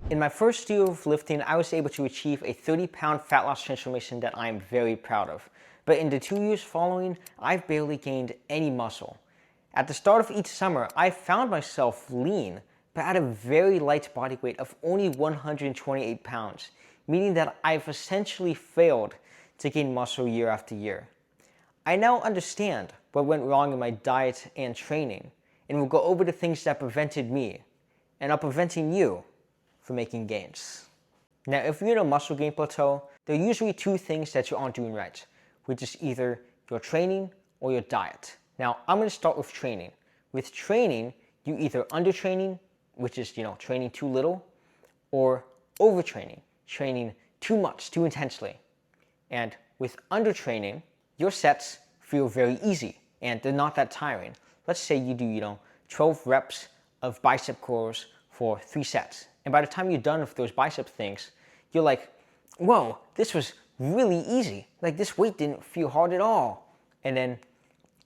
In my first year of lifting, I was able to achieve a 30-pound fat loss transformation that I am very proud of. But in the 2 years following, I've barely gained any muscle. At the start of each summer, I found myself lean, but at a very light body weight of only 128 pounds, meaning that I've essentially failed to gain muscle year after year. I now understand what went wrong in my diet and training, and will go over the things that prevented me, and are preventing you for making gains. Now, if you're in a muscle gain plateau, there are usually two things that you aren't doing right, which is either your training or your diet. Now, I'm going to start with training. With training, you either undertraining, which is, training too little, or overtraining, training too much, too intensely. And with undertraining, your sets feel very easy and they're not that tiring. Let's say you do, 12 reps of bicep curls for 3 sets. And by the time you're done with those bicep things, you're like, whoa, this was really easy. Like, this weight didn't feel hard at all. And then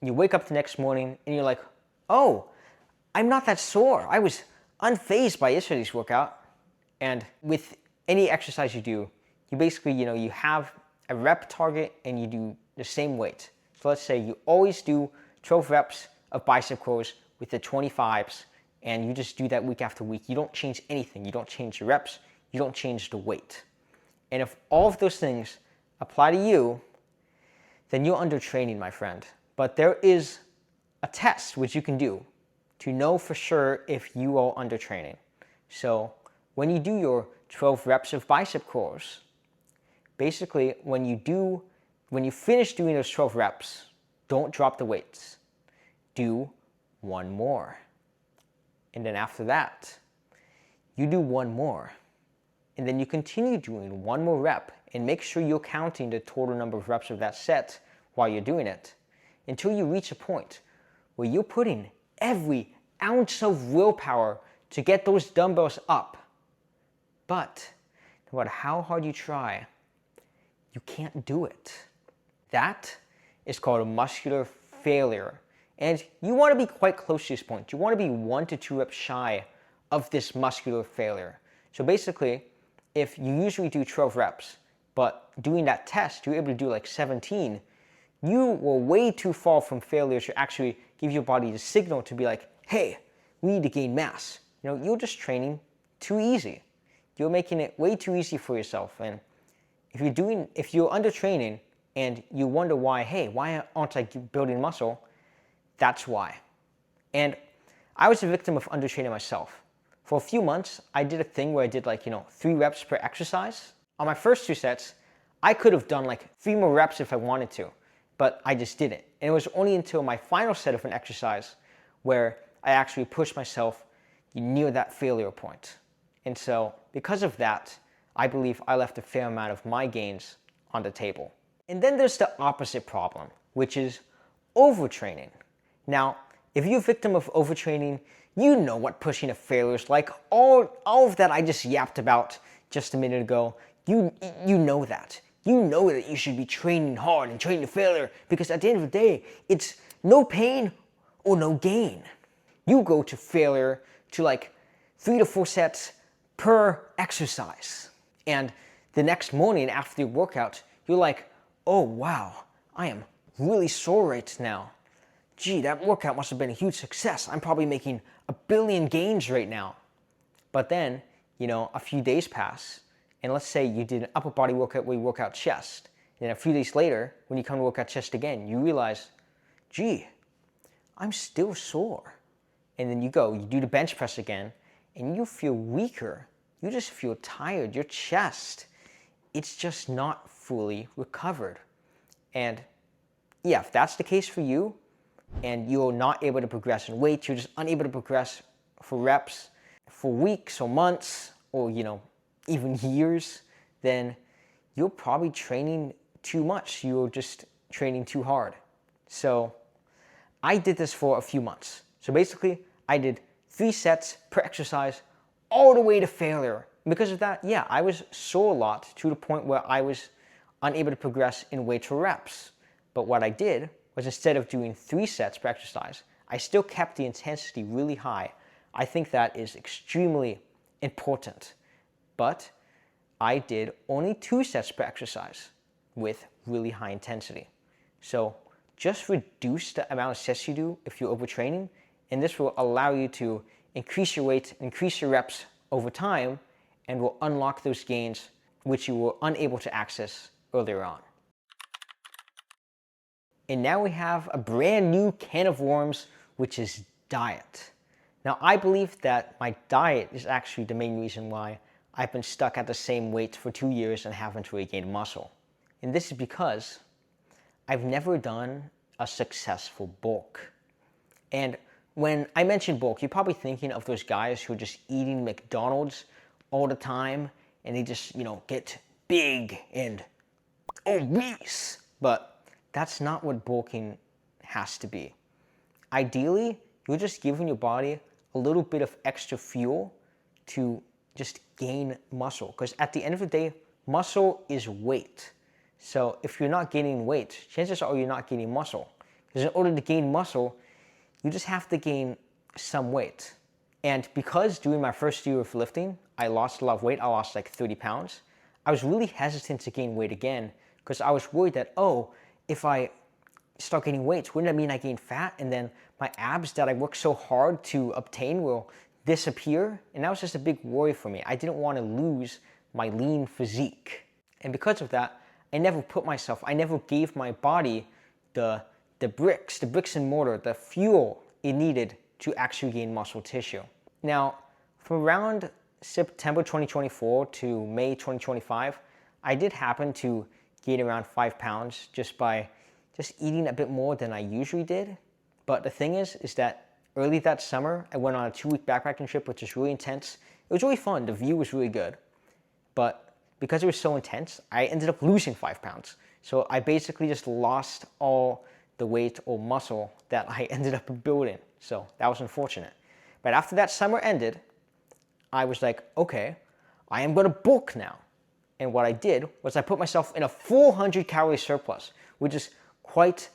you wake up the next morning and you're like, oh, I'm not that sore. I was unfazed by yesterday's workout. And with any exercise you do, you basically, you have a rep target and you do the same weight. So let's say you always do 12 reps of bicep curls with the 25s, and you just do that week after week. You don't change anything. You don't change the reps. You don't change the weight. And if all of those things apply to you, then you're undertraining, my friend. But there is a test which you can do to know for sure if you are undertraining. So when you do your 12 reps of bicep curls, basically when you finish doing those 12 reps, don't drop the weights. Do one more. And then after that, you do one more. And then you continue doing one more rep and make sure you're counting the total number of reps of that set while you're doing it until you reach a point where you're putting every ounce of willpower to get those dumbbells up. But no matter how hard you try, you can't do it. That is called a muscular failure. And you want to be quite close to this point. You want to be 1 to 2 reps shy of this muscular failure. So basically, if you usually do 12 reps, but doing that test, you're able to do like 17, you were way too far from failure to actually give your body the signal to be like, hey, we need to gain mass. You're just training too easy. You're making it way too easy for yourself. And if you're undertraining and you wonder why, hey, why aren't I building muscle? That's why. And I was a victim of undertraining myself. For a few months, I did a thing where I did 3 reps per exercise. On my first 2 sets, I could have done 3 more reps if I wanted to, but I just didn't. And it was only until my final set of an exercise where I actually pushed myself near that failure point. And so because of that, I believe I left a fair amount of my gains on the table. And then there's the opposite problem, which is overtraining. Now, if you're a victim of overtraining, you know what pushing a failure is like. All of that I just yapped about just a minute ago, you know that. You know that you should be training hard and training to failure, because at the end of the day, it's no pain or no gain. You go to failure to 3 to 4 sets per exercise. And the next morning after your workout, you're like, oh wow, I am really sore right now. Gee, that workout must have been a huge success. I'm probably making 1 billion gains right now. But then, a few days pass, and let's say you did an upper body workout where you work out chest. And then a few days later, when you come to work out chest again, you realize, gee, I'm still sore. And then you do the bench press again, and you feel weaker. You just feel tired. Your chest, it's just not fully recovered. And yeah, if that's the case for you, and you're not able to progress in weight, you're just unable to progress for reps for weeks or months or, even years, then you're probably training too much. You're just training too hard. So I did this for a few months. So basically, I did 3 sets per exercise all the way to failure. And because of that, yeah, I was sore a lot to the point where I was unable to progress in weight or reps. But what I did was, instead of doing 3 sets per exercise, I still kept the intensity really high. I think that is extremely important. but I did only 2 sets per exercise with really high intensity. So just reduce the amount of sets you do if you're overtraining, and this will allow you to increase your weight, increase your reps over time, and will unlock those gains which you were unable to access earlier on. And now we have a brand new can of worms, which is diet. Now, I believe that my diet is actually the main reason why I've been stuck at the same weight for 2 years and haven't really gained muscle. And this is because I've never done a successful bulk. And when I mention bulk, you're probably thinking of those guys who are just eating McDonald's all the time and they just, get big and obese. But that's not what bulking has to be. Ideally, you're just giving your body a little bit of extra fuel to just gain muscle. Because at the end of the day, muscle is weight. So if you're not gaining weight, chances are you're not gaining muscle. Because in order to gain muscle, you just have to gain some weight. And because during my first year of lifting, I lost a lot of weight, I lost like 30 pounds, I was really hesitant to gain weight again because I was worried that, if I start gaining weight, wouldn't that mean I gain fat? And then my abs that I worked so hard to obtain will disappear? And that was just a big worry for me. I didn't want to lose my lean physique. And because of that, I never gave my body the bricks and mortar, the fuel it needed to actually gain muscle tissue. Now, from around September 2024 to May 2025, I did happen to gain around 5 pounds just by eating a bit more than I usually did. But the thing is that early that summer, I went on a 2-week backpacking trip, which was really intense. It was really fun. The view was really good. But because it was so intense, I ended up losing 5 pounds. So I basically just lost all the weight or muscle that I ended up building. So that was unfortunate. But after that summer ended, I was like, okay, I am going to bulk now. And what I did was I put myself in a 400 calorie surplus, which is quite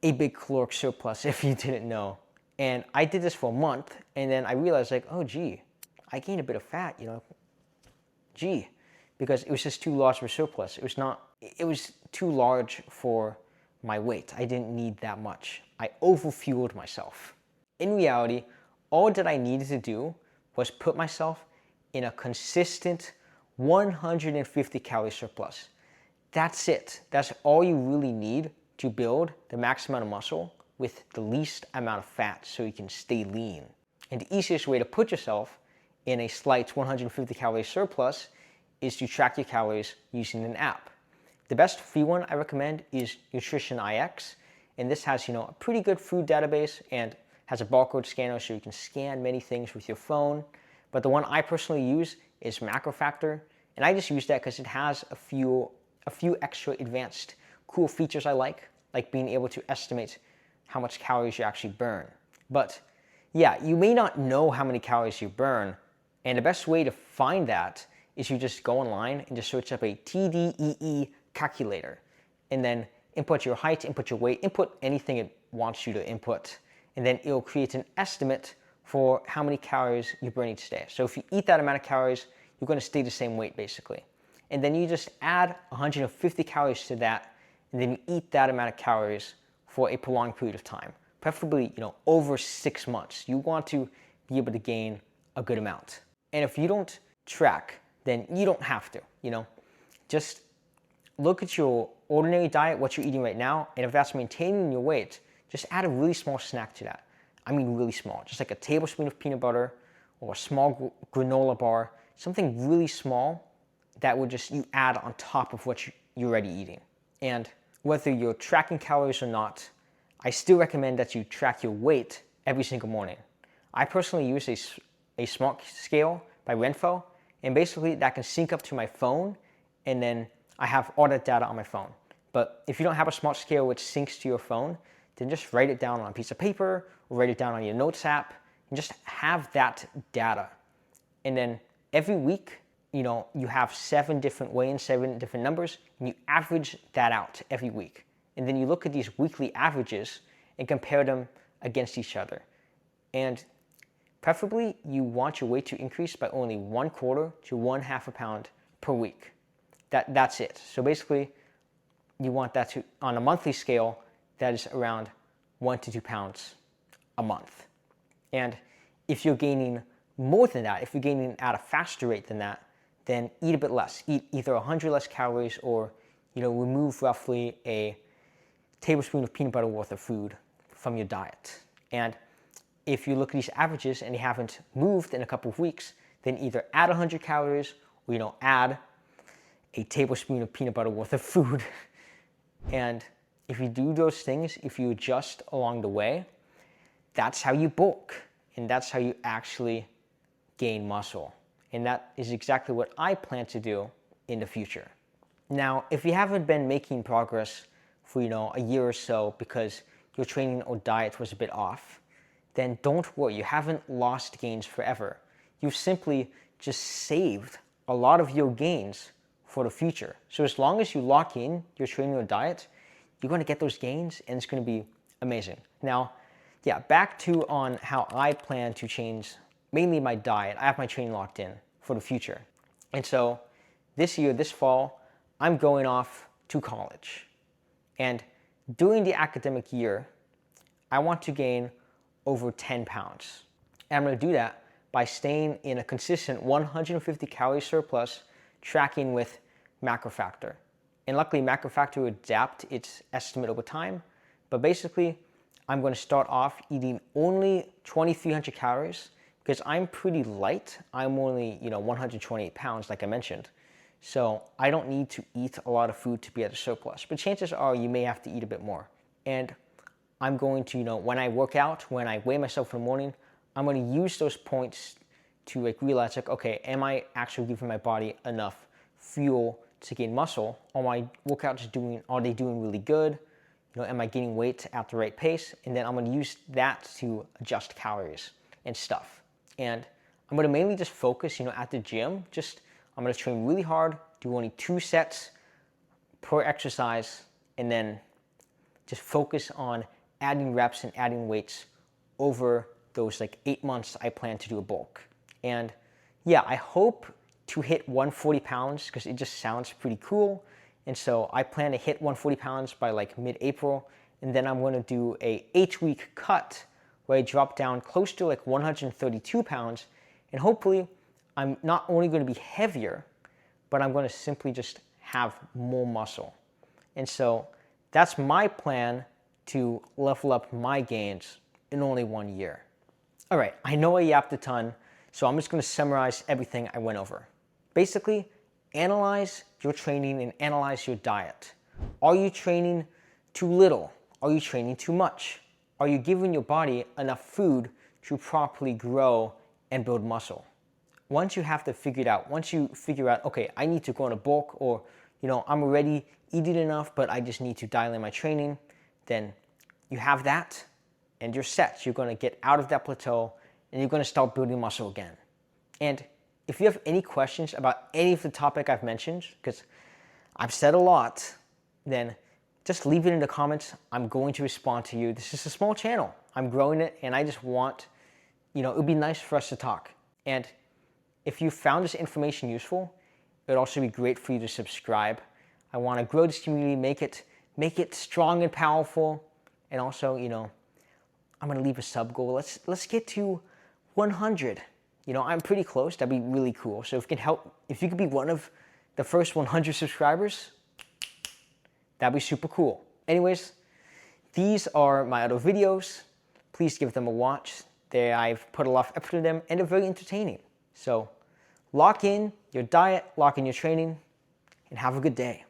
a big caloric surplus if you didn't know. And I did this for a month, and then I realized I gained a bit of fat, because it was just too large of a surplus. It was too large for my weight. I didn't need that much. I overfueled myself. In reality, all that I needed to do was put myself in a consistent 150 calorie surplus. That's it. That's all you really need to build the max amount of muscle with the least amount of fat so you can stay lean. And the easiest way to put yourself in a slight 150 calorie surplus is to track your calories using an app. The best free one I recommend is Nutrition IX, and this has a pretty good food database and has a barcode scanner so you can scan many things with your phone. But the one I personally use is Macro Factor, and I just use that because it has a few extra advanced cool features I like being able to estimate how much calories you actually burn. But yeah, you may not know how many calories you burn, and the best way to find that is you just go online and just search up a TDEE calculator, and then input your height, input your weight, input anything it wants you to input, and then it'll create an estimate for how many calories you burn each day. So if you eat that amount of calories, you're going to stay the same weight basically. And then you just add 150 calories to that, and then you eat that amount of calories for a prolonged period of time, preferably over 6 months. You want to be able to gain a good amount. And if you don't track, then you don't have to. Just look at your ordinary diet, what you're eating right now, and if that's maintaining your weight, just add a really small snack to that. I mean really small, just like a tablespoon of peanut butter or a small granola bar, something really small that would you add on top of what you're already eating. And whether you're tracking calories or not, I still recommend that you track your weight every single morning. I personally use a smart scale by Renfo, and basically that can sync up to my phone, and then I have all that data on my phone. But if you don't have a smart scale which syncs to your phone, then just write it down on a piece of paper or write it down on your notes app and just have that data. And then every week, you have 7 different weigh-ins, 7 different numbers, and you average that out every week. And then you look at these weekly averages and compare them against each other. And preferably you want your weight to increase by only 1/4 to 1/2 a pound per week. That's it. So basically, you want that to, on a monthly scale, that is around 1 to 2 pounds a month. And if you're gaining more than that, if you're gaining at a faster rate than that, then eat a bit less. Eat either 100 less calories, or remove roughly a tablespoon of peanut butter worth of food from your diet. And if you look at these averages and they haven't moved in a couple of weeks, then either add 100 calories or add a tablespoon of peanut butter worth of food. And if you do those things, if you adjust along the way, that's how you bulk, and that's how you actually gain muscle. And that is exactly what I plan to do in the future. Now, if you haven't been making progress for a year or so because your training or diet was a bit off, then don't worry, you haven't lost gains forever. You've simply just saved a lot of your gains for the future. So as long as you lock in your training or diet, you're going to get those gains, and it's going to be amazing. Now, yeah, back to on how I plan to change mainly my diet. I have my training locked in for the future. And so this year, this fall, I'm going off to college. And during the academic year, I want to gain over 10 pounds. And I'm going to do that by staying in a consistent 150 calorie surplus, tracking with MacroFactor. And luckily, MacroFactor will adapt its estimate over time. But basically, I'm going to start off eating only 2,300 calories because I'm pretty light. I'm only 128 pounds, like I mentioned. So I don't need to eat a lot of food to be at a surplus. But chances are you may have to eat a bit more. And I'm going to, when I work out, when I weigh myself in the morning, I'm going to use those points to realize, okay, am I actually giving my body enough fuel to gain muscle? Are my workouts are they doing really good? Am I gaining weight at the right pace? And then I'm going to use that to adjust calories and stuff. And I'm going to mainly just focus, at the gym. I'm going to train really hard, do only 2 sets per exercise, and then just focus on adding reps and adding weights over those 8 months I plan to do a bulk. And yeah, I hope to hit 140 pounds because it just sounds pretty cool. And so I plan to hit 140 pounds by mid-April. And then I'm going to do a 8-week cut where I drop down close to 132 pounds. And hopefully I'm not only going to be heavier, but I'm going to simply just have more muscle. And so that's my plan to level up my gains in only 1 year. All right, I know I yapped a ton, so I'm just going to summarize everything I went over. Basically, analyze your training and analyze your diet. Are you training too little? Are you training too much? Are you giving your body enough food to properly grow and build muscle? Once you have to figure it out, once you figure out, okay, I need to go on a bulk, or I'm already eating enough, but I just need to dial in my training, then you have that and you're set. You're going to get out of that plateau and you're going to start building muscle again. And if you have any questions about any of the topic I've mentioned, because I've said a lot, then just leave it in the comments. I'm going to respond to you. This is a small channel. I'm growing it, and I just want, it would be nice for us to talk. And if you found this information useful, it would also be great for you to subscribe. I want to grow this community, make it strong and powerful. And also, I'm going to leave a sub goal. Let's get to 100. I'm pretty close. That'd be really cool. So if you could be one of the first 100 subscribers, that'd be super cool. Anyways, these are my other videos. Please give them a watch. I've put a lot of effort in them, and they're very entertaining. So lock in your diet, lock in your training, and have a good day.